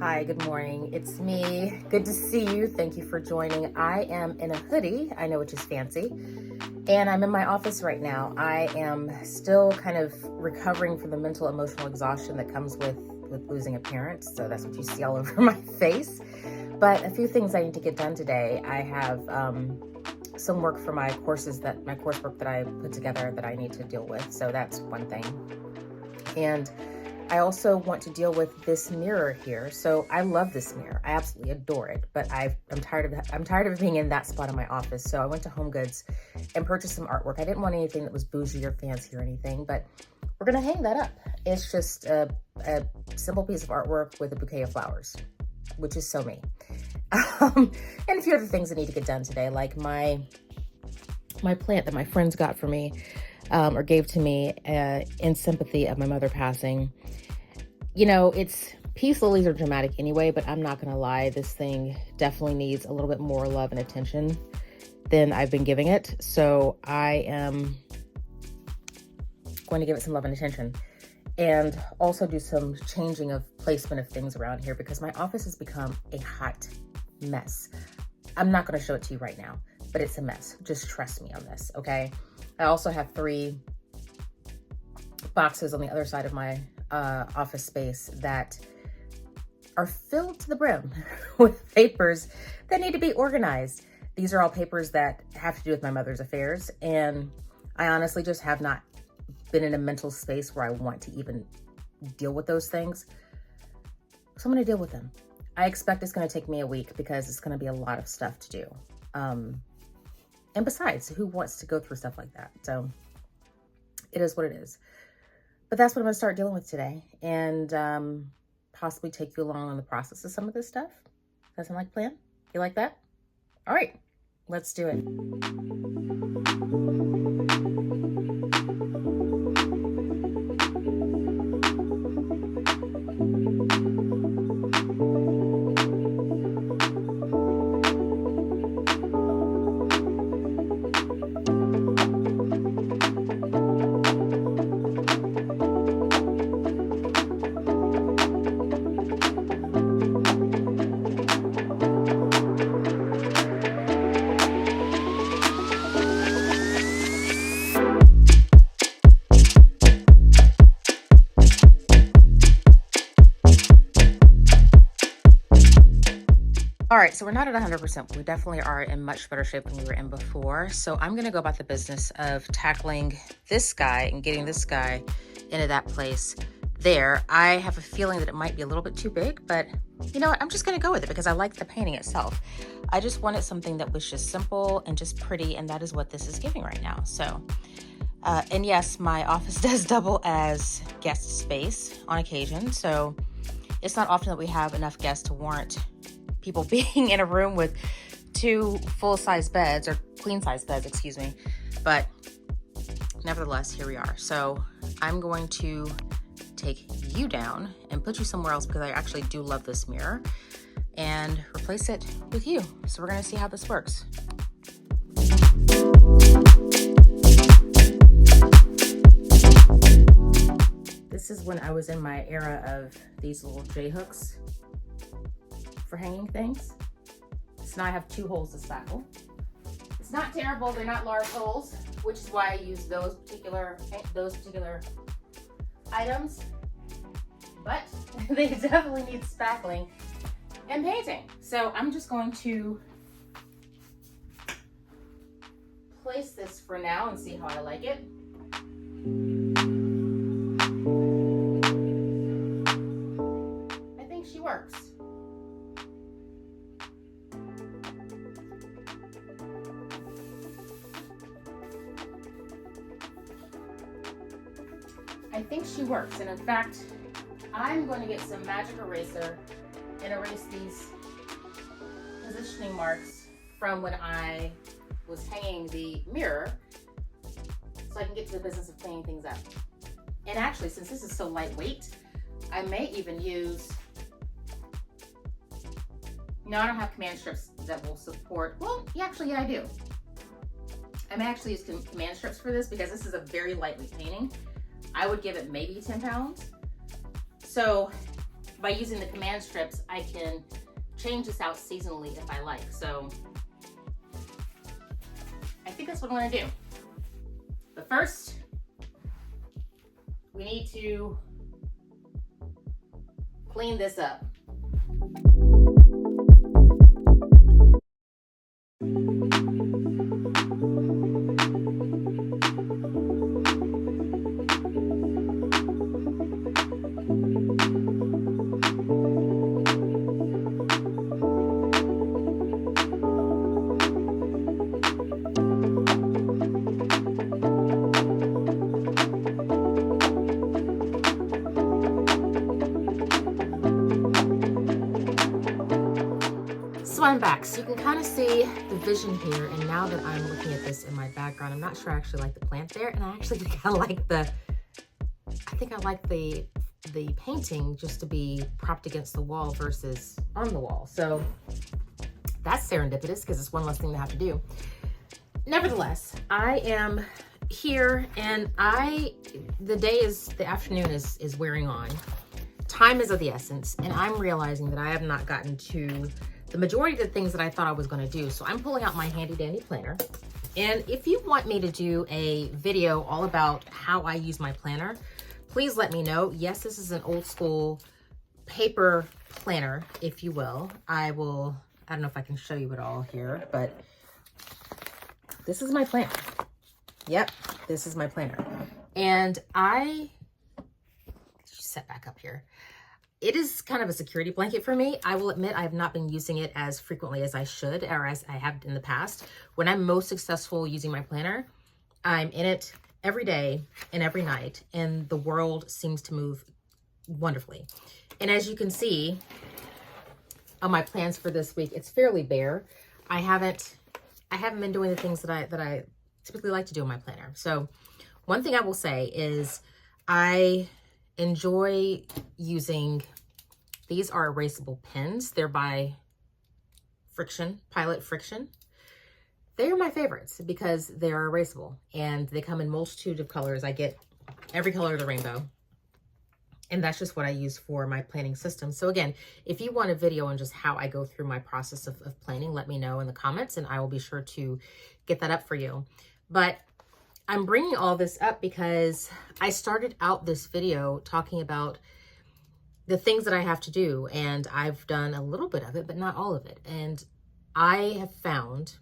Hi, good morning. It's me. Good to see you. Thank you for joining. I am in a hoodie, I know, which is fancy, and I'm in my office right now. I am still kind of recovering from the mental, emotional exhaustion that comes with losing a parent. So that's what you see all over my face. But a few things I need to get done today. I have some work for my coursework that I put together that I need to deal with. So that's one thing. And I also want to deal with this mirror here. So I love this mirror. I absolutely adore it, but I'm tired of being in that spot in my office. So I went to Home Goods and purchased some artwork. I didn't want anything that was bougie or fancy or anything, but we're gonna hang that up. It's just a simple piece of artwork with a bouquet of flowers, which is so me. And a few other things that need to get done today, like my plant that my friends got for me, or gave to me in sympathy of my mother passing. You know, peace lilies are dramatic anyway, but I'm not gonna lie, this thing definitely needs a little bit more love and attention than I've been giving it. So I am going to give it some love and attention, and also do some changing of placement of things around here because my office has become a hot mess. I'm not gonna show it to you right now, but it's a mess. Just trust me on this, okay? I also have 3 boxes on the other side of my office space that are filled to the brim with papers that need to be organized. These are all papers that have to do with my mother's affairs, and I honestly just have not been in a mental space where I want to even deal with those things. So I'm gonna deal with them. I expect it's gonna take me a week because it's gonna be a lot of stuff to do. And besides, who wants to go through stuff like that? So it is what it is. But that's what I'm gonna start dealing with today, and possibly take you along on the process of some of this stuff. That sound like a plan? You like that? All right, let's do it. All right, so we're not at 100%, but we definitely are in much better shape than we were in before. So I'm gonna go about the business of tackling this guy and getting this guy into that place there. I have a feeling that it might be a little bit too big, but you know what? I'm just gonna go with it because I like the painting itself. I just wanted something that was just simple and just pretty, and that is what this is giving right now. So, and yes, my office does double as guest space on occasion. So it's not often that we have enough guests to warrant people being in a room with 2 full-size beds, or queen-size beds, excuse me. But nevertheless, here we are. So I'm going to take you down and put you somewhere else because I actually do love this mirror, and replace it with you. So we're gonna see how this works. This is when I was in my era of these little J-hooks for hanging things. So now I have 2 holes to spackle. It's not terrible, they're not large holes, which is why I use those particular items, but they definitely need spackling and painting. So I'm just going to place this for now and see how I like it. I think she works. I think she works, and in fact, I'm going to get some magic eraser and erase these positioning marks from when I was hanging the mirror so I can get to the business of cleaning things up. And actually, since this is so lightweight, I may even use, no, I don't have command strips that will support, well, yeah, I do. I may actually use command strips for this because this is a very lightweight painting. I would give it maybe 10 pounds. So by using the command strips, I can change this out seasonally if I like. So I think that's what I'm gonna do. But first, we need to clean this up. So I'm back, so you can kind of see the vision here, and now that I'm looking at this in my background, I'm not sure I actually like the plant there, and I actually kind of like the painting just to be propped against the wall versus on the wall. So that's serendipitous because it's one less thing to have to do. Nevertheless, I am here, and the afternoon is wearing on. Time is of the essence, and I'm realizing that I have not gotten to the majority of the things that I thought I was going to do. So I'm pulling out my handy dandy planner. And if you want me to do a video all about how I use my planner, please let me know. Yes, this is an old school paper planner, if you will. I don't know if I can show you it all here, but this is my planner. Yep, this is my planner. And set back up here. It is kind of a security blanket for me. I will admit I have not been using it as frequently as I should, or as I have in the past. When I'm most successful using my planner, I'm in it every day and every night, and the world seems to move wonderfully. And as you can see on my plans for this week, it's fairly bare. I haven't been doing the things that I typically like to do in my planner. So one thing I will say is I enjoy using, these are erasable pens. They're by Friction, Pilot Friction. They are my favorites because they are erasable and they come in multitude of colors. I get every color of the rainbow. And that's just what I use for my planning system. So again, if you want a video on just how I go through my process of planning, let me know in the comments and I will be sure to get that up for you. But I'm bringing all this up because I started out this video talking about the things that I have to do, and I've done a little bit of it, but not all of it. And I have found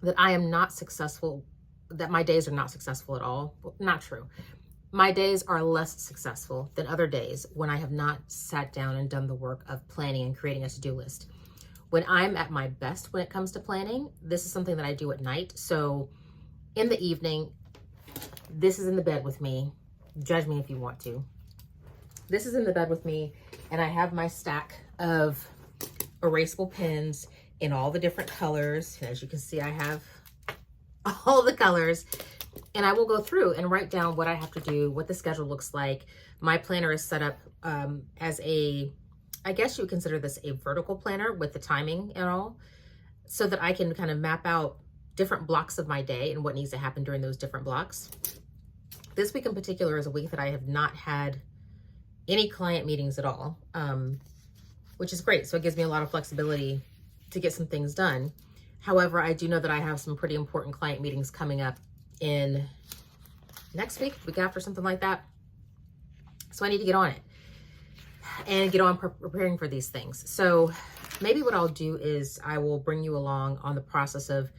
that I am not successful, that my days are not successful at all. Well, not true. My days are less successful than other days when I have not sat down and done the work of planning and creating a to-do list. When I'm at my best when it comes to planning, this is something that I do at night. So in the evening, this is in the bed with me. Judge me if you want to. This is in the bed with me, and I have my stack of erasable pens in all the different colors. As you can see, I have all the colors, and I will go through and write down what I have to do, what the schedule looks like. My planner is set up as I guess you would consider this a vertical planner with the timing and all, so that I can kind of map out different blocks of my day and what needs to happen during those different blocks. This week in particular is a week that I have not had any client meetings at all, which is great. So it gives me a lot of flexibility to get some things done. However, I do know that I have some pretty important client meetings coming up in next week after, something like that. So I need to get on it and get on preparing for these things. So maybe what I'll do is I will bring you along on the process of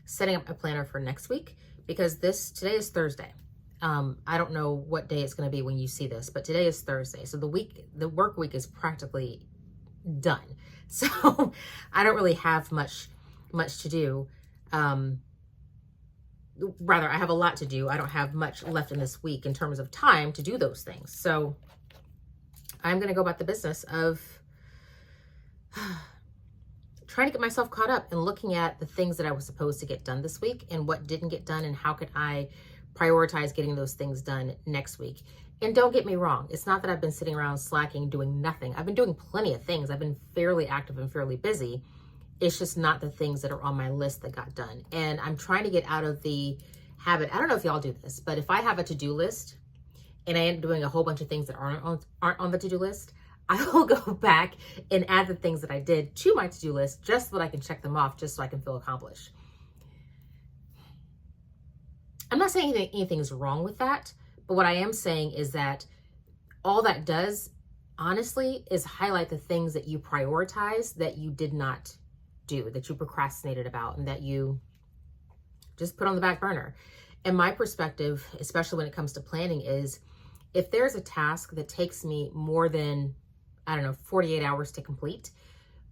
setting up a planner for next week, because today is Thursday. I don't know what day it's going to be when you see this, but today is Thursday. So the work week is practically done. So I don't really have much to do. Rather, I have a lot to do. I don't have much left in this week in terms of time to do those things. So I'm going to go about the business of trying to get myself caught up and looking at the things that I was supposed to get done this week and what didn't get done, and how could I prioritize getting those things done next week. And don't get me wrong, it's not that I've been sitting around slacking, doing nothing. I've been doing plenty of things. I've been fairly active and fairly busy. It's just not the things that are on my list that got done. And I'm trying to get out of the habit. I don't know if y'all do this, but if I have a to-do list and I end up doing a whole bunch of things that aren't on the to-do list, I will go back and add the things that I did to my to-do list just so that I can check them off, just so I can feel accomplished. I'm not saying anything is wrong with that, but what I am saying is that all that does, honestly, is highlight the things that you prioritize that you did not do, that you procrastinated about, and that you just put on the back burner. And my perspective, especially when it comes to planning, is if there's a task that takes me more than, 48 hours to complete,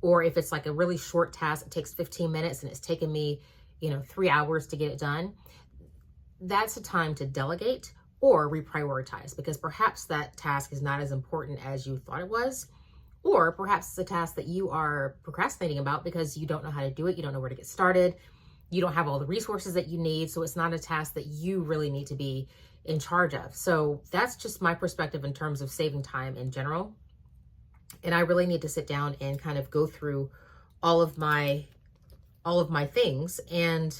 or if it's like a really short task that takes 15 minutes and it's taken me, 3 hours to get it done, that's a time to delegate or reprioritize, because perhaps that task is not as important as you thought it was, or perhaps it's a task that you are procrastinating about because you don't know how to do it, you don't know where to get started, you don't have all the resources that you need, so it's not a task that you really need to be in charge of. So that's just my perspective in terms of saving time in general. And I really need to sit down and kind of go through all of my things and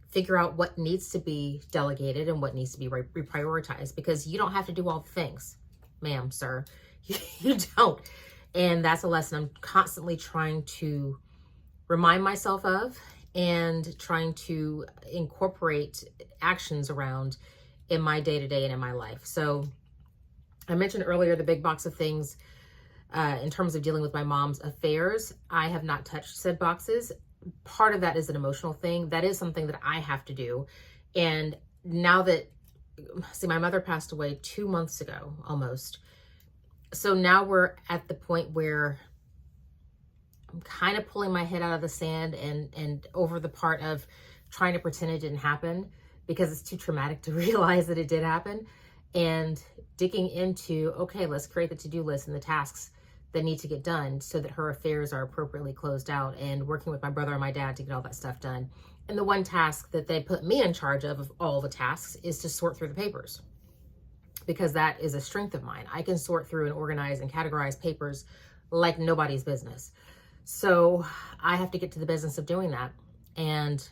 figure out what needs to be delegated and what needs to be reprioritized, because you don't have to do all the things, ma'am, sir. You don't. And that's a lesson I'm constantly trying to remind myself of and trying to incorporate actions around in my day-to-day and in my life. So I mentioned earlier the big box of things in terms of dealing with my mom's affairs. I have not touched said boxes. Part of that is an emotional thing. That is something that I have to do. And now that, my mother passed away 2 months ago, almost. So now we're at the point where I'm kind of pulling my head out of the sand and over the part of trying to pretend it didn't happen, because it's too traumatic to realize that it did happen, and digging into, okay, let's create the to-do list and the tasks that need to get done so that her affairs are appropriately closed out, and working with my brother and my dad to get all that stuff done. And the one task that they put me in charge of all the tasks, is to sort through the papers, because that is a strength of mine. I can sort through and organize and categorize papers like nobody's business. So I have to get to the business of doing that. And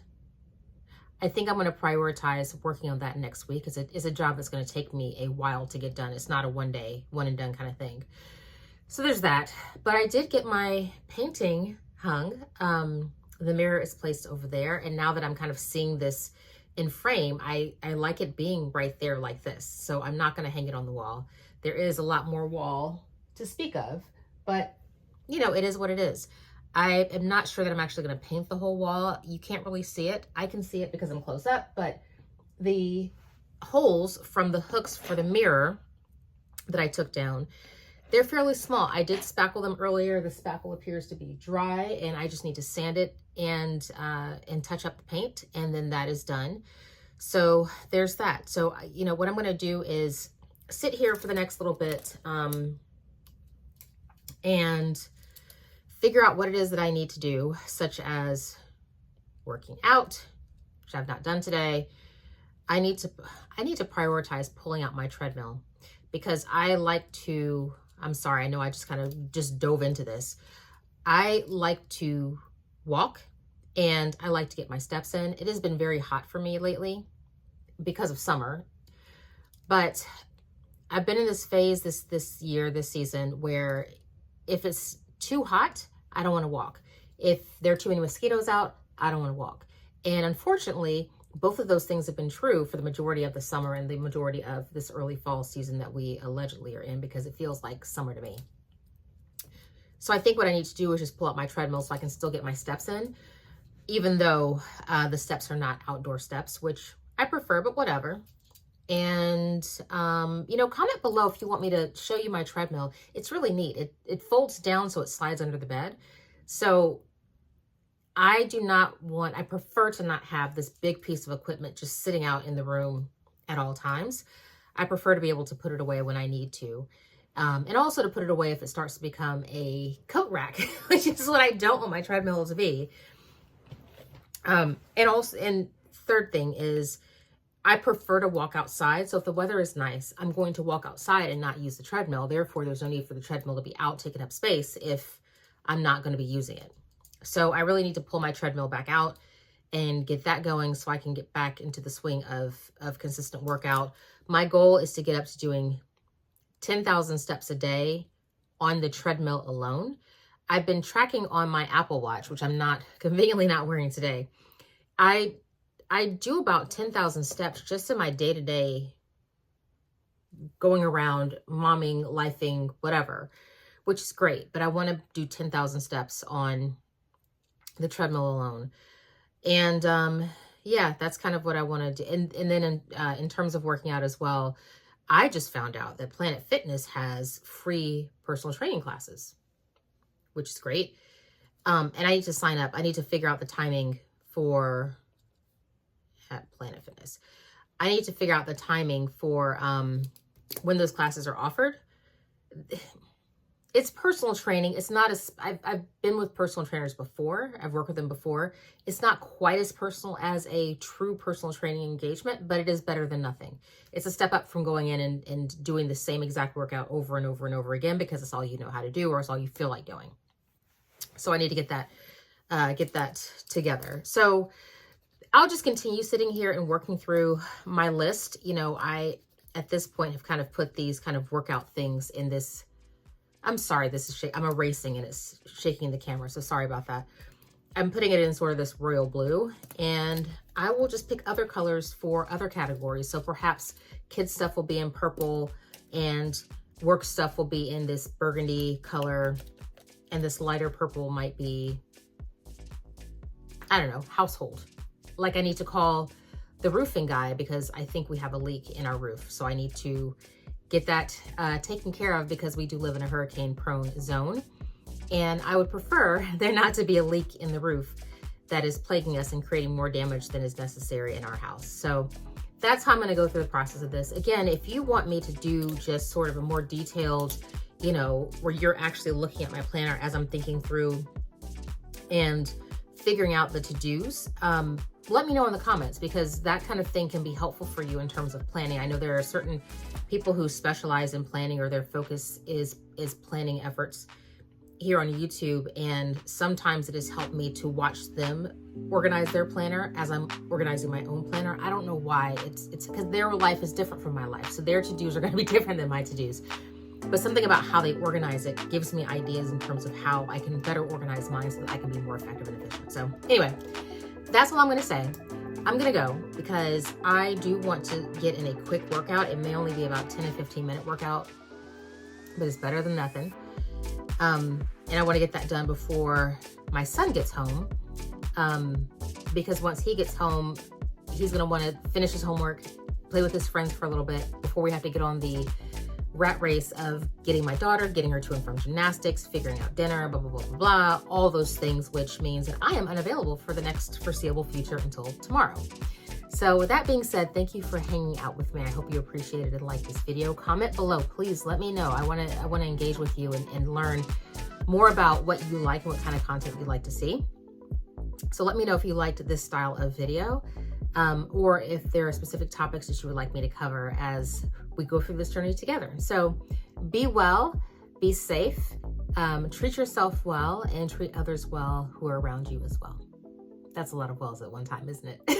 I think I'm going to prioritize working on that next week, because it is a job that's going to take me a while to get done. It's not a one and done kind of thing. So there's that. But I did get my painting hung. The mirror is placed over there. And now that I'm kind of seeing this in frame, I like it being right there like this. So I'm not going to hang it on the wall. There is a lot more wall to speak of, but it is what it is. I am not sure that I'm actually going to paint the whole wall. You can't really see it. I can see it because I'm close up, but the holes from the hooks for the mirror that I took down, they're fairly small. I did spackle them earlier. The spackle appears to be dry, and I just need to sand it and touch up the paint, and then that is done. So there's that. So, what I'm going to do is sit here for the next little bit and figure out what it is that I need to do, such as working out, which I've not done today. I need to prioritize pulling out my treadmill, because I like to, I'm sorry, I know I just kind of just dove into this. I like to walk and I like to get my steps in. It has been very hot for me lately because of summer, but I've been in this phase this season, where if it's too hot, I don't want to walk. If there are too many mosquitoes out, I don't want to walk. And unfortunately, both of those things have been true for the majority of the summer and the majority of this early fall season that we allegedly are in, because it feels like summer to me. So I think what I need to do is just pull out my treadmill so I can still get my steps in, even though the steps are not outdoor steps, which I prefer, but whatever. And, comment below if you want me to show you my treadmill. It's really neat. It folds down so it slides under the bed. So I prefer to not have this big piece of equipment just sitting out in the room at all times. I prefer to be able to put it away when I need to. And also to put it away if it starts to become a coat rack, which is what I don't want my treadmill to be. And third thing is, I prefer to walk outside. So if the weather is nice, I'm going to walk outside and not use the treadmill. Therefore, there's no need for the treadmill to be out taking up space if I'm not going to be using it. So I really need to pull my treadmill back out and get that going so I can get back into the swing of consistent workout. My goal is to get up to doing 10,000 steps a day on the treadmill alone. I've been tracking on my Apple Watch, which I'm not conveniently not wearing today. I do about 10,000 steps just in my day-to-day going around, momming, lifing, whatever, which is great. But I want to do 10,000 steps on the treadmill alone. And yeah, that's kind of what I want to do. And then in terms of working out as well, I just found out that Planet Fitness has free personal training classes, which is great. And I need to sign up. I need to figure out the timing for at Planet Fitness. I need to figure out the timing for when those classes are offered. It's personal training. It's not as, I've been with personal trainers before. I've worked with them before. It's not quite as personal as a true personal training engagement, but it is better than nothing. It's a step up from going in and doing the same exact workout over and over and over again because it's all you know how to do or it's all you feel like doing. So I need to get that together. So I'll just continue sitting here and working through my list. You know, I, at this point, have kind of put these kind of workout things in this. I'm sorry, this is I'm erasing and it's shaking the camera, so sorry about that. I'm putting it in sort of this royal blue, and I will just pick other colors for other categories. So perhaps kids stuff will be in purple and work stuff will be in this burgundy color, and this lighter purple might be, I don't know, household. Like I need to call the roofing guy because I think we have a leak in our roof. So I need to get that taken care of because we do live in a hurricane prone zone. And I would prefer there not to be a leak in the roof that is plaguing us and creating more damage than is necessary in our house. So that's how I'm gonna go through the process of this. Again, if you want me to do just sort of a more detailed, you know, where you're actually looking at my planner as I'm thinking through and figuring out the to-dos, let me know in the comments because that kind of thing can be helpful for you in terms of planning. I know there are certain people who specialize in planning or their focus is planning efforts here on YouTube. And sometimes it has helped me to watch them organize their planner as I'm organizing my own planner. I don't know why. It's because their life is different from my life. So their to-dos are going to be different than my to-dos. But something about how they organize it gives me ideas in terms of how I can better organize mine so that I can be more effective and efficient. So anyway, that's all I'm going to say. I'm going to go because I do want to get in a quick workout. It may only be about 10 to 15 minute workout, but it's better than nothing. And I want to get that done before my son gets home. Because once he gets home, he's going to want to finish his homework, play with his friends for a little bit before we have to get on the rat race of getting my daughter, getting her to and from gymnastics, figuring out dinner, blah, blah, blah, blah, blah, all those things, which means that I am unavailable for the next foreseeable future until tomorrow. So with that being said, thank you for hanging out with me. I hope you appreciated and liked this video. Comment below, please let me know. I want to engage with you and learn more about what you like and what kind of content you'd like to see. So let me know if you liked this style of video. Or if there are specific topics that you would like me to cover as we go through this journey together. So be well, be safe, treat yourself well, and treat others well who are around you as well. That's a lot of wells at one time, isn't it?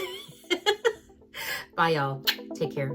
Bye, y'all. Take care.